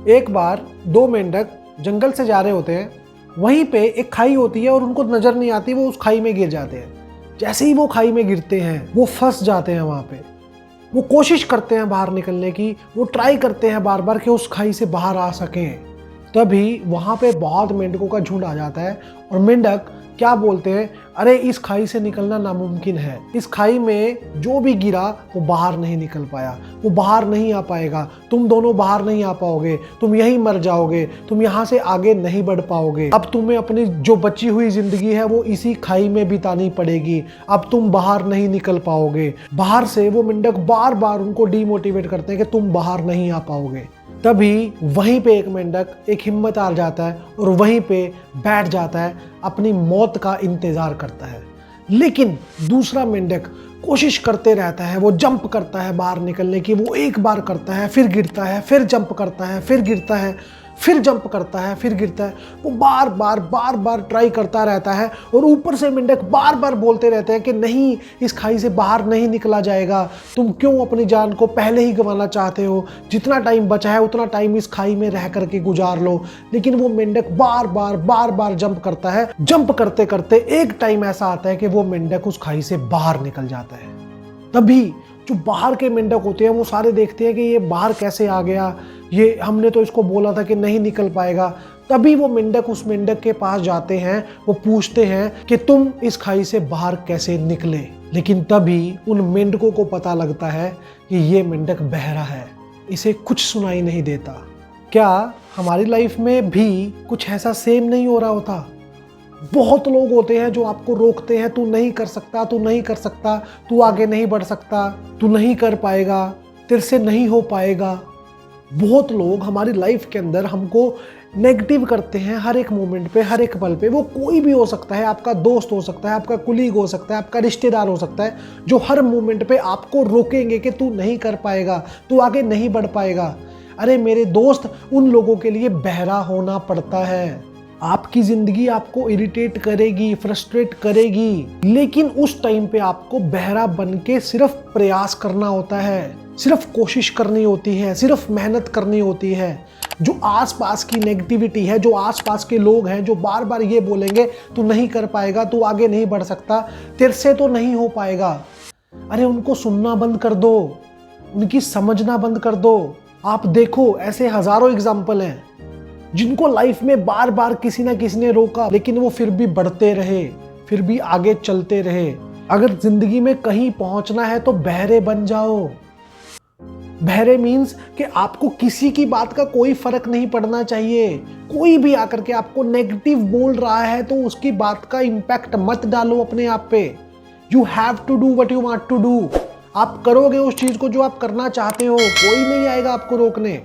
एक बार दो मेंढक जंगल से जा रहे होते हैं। वहीं पे एक खाई होती है और उनको नजर नहीं आती, वो उस खाई में गिर जाते हैं। जैसे ही वो खाई में गिरते हैं वो फंस जाते हैं वहां पे। वो कोशिश करते हैं बाहर निकलने की, वो ट्राई करते हैं बार बार कि उस खाई से बाहर आ सकें। तभी वहां पे बहुत मेंढकों का झुंड आ जाता है और मेंढक क्या बोलते हैं, अरे इस खाई से निकलना नामुमकिन है। इस खाई में जो भी गिरा वो बाहर नहीं निकल पाया, वो बाहर नहीं आ पाएगा। तुम दोनों बाहर नहीं आ पाओगे, तुम यहीं मर जाओगे, तुम यहाँ से आगे नहीं बढ़ पाओगे। अब तुम्हें अपनी जो बची हुई जिंदगी है वो इसी खाई में बितानी पड़ेगी। अब तुम बाहर नहीं निकल पाओगे। बाहर से वो मेंढक बार बार उनको डीमोटिवेट करते हैं कि तुम बाहर नहीं आ पाओगे। तभी वहीं पे एक मेंढक एक हिम्मत हार जाता है और वहीं पे बैठ जाता है, अपनी मौत का इंतजार करता है। लेकिन दूसरा मेंढक कोशिश करते रहता है, वो जंप करता है बाहर निकलने की। वो एक बार करता है, फिर गिरता है, फिर जंप करता है, फिर गिरता है, फिर जंप करता है, फिर गिरता है। वो बार बार ट्राई करता रहता है और ऊपर से मेंढक बार बार बोलते रहते हैं कि नहीं, इस खाई से बाहर नहीं निकला जाएगा। तुम क्यों अपनी जान को पहले ही गंवाना चाहते हो? जितना टाइम बचा है उतना टाइम इस खाई में रह करके गुजार लो। लेकिन वो मेंढक बार बार जंप करता है। जंप करते करते एक टाइम ऐसा आता है कि वो मेंढक उस खाई से बाहर निकल जाता है। तभी जो बाहर के मेंढक होते हैं वो सारे देखते हैं कि ये बाहर कैसे आ गया, ये हमने तो इसको बोला था कि नहीं निकल पाएगा। तभी वो मेंढक उस मेंढक के पास जाते हैं, वो पूछते हैं कि तुम इस खाई से बाहर कैसे निकले। लेकिन तभी उन मेंढकों को पता लगता है कि ये मेंढक बहरा है, इसे कुछ सुनाई नहीं देता। क्या हमारी लाइफ में भी कुछ ऐसा सेम नहीं हो रहा होता? बहुत लोग होते हैं जो आपको रोकते हैं, तू नहीं कर सकता, तू नहीं कर सकता, तू आगे नहीं बढ़ सकता, तू नहीं कर पाएगा, तेरे से नहीं हो पाएगा। बहुत लोग हमारी लाइफ के अंदर हमको नेगेटिव करते हैं हर एक मोमेंट पे, हर एक पल पे। वो कोई भी हो सकता है, आपका दोस्त हो सकता है, आपका कुलीग हो सकता है, आपका रिश्तेदार हो सकता है, जो हर मोमेंट पे आपको रोकेंगे कि तू नहीं कर पाएगा, तू आगे नहीं बढ़ पाएगा। अरे मेरे दोस्त, उन लोगों के लिए बहरा होना पड़ता है। आपकी जिंदगी आपको इरिटेट करेगी, फ्रस्ट्रेट करेगी, लेकिन उस टाइम पे आपको बहरा बन के सिर्फ प्रयास करना होता है, सिर्फ कोशिश करनी होती है, सिर्फ मेहनत करनी होती है। जो आसपास की नेगेटिविटी है, जो आसपास के लोग हैं जो बार बार ये बोलेंगे तू नहीं कर पाएगा, तू आगे नहीं बढ़ सकता, तेरे से तो नहीं हो पाएगा, अरे उनको सुनना बंद कर दो, उनकी समझना बंद कर दो। आप देखो, ऐसे हजारों एग्जाम्पल हैं जिनको लाइफ में बार बार किसी ना किसी ने रोका, लेकिन वो फिर भी बढ़ते रहे, फिर भी आगे चलते रहे। अगर जिंदगी में कहीं पहुंचना है तो बहरे बन जाओ। बहरे मीन्स कि आपको किसी की बात का कोई फर्क नहीं पड़ना चाहिए। कोई भी आकर के आपको नेगेटिव बोल रहा है तो उसकी बात का इंपैक्ट मत डालो अपने आप पे। You have to do what you want to do. आप करोगे उस चीज को जो आप करना चाहते हो, कोई नहीं आएगा आपको रोकने।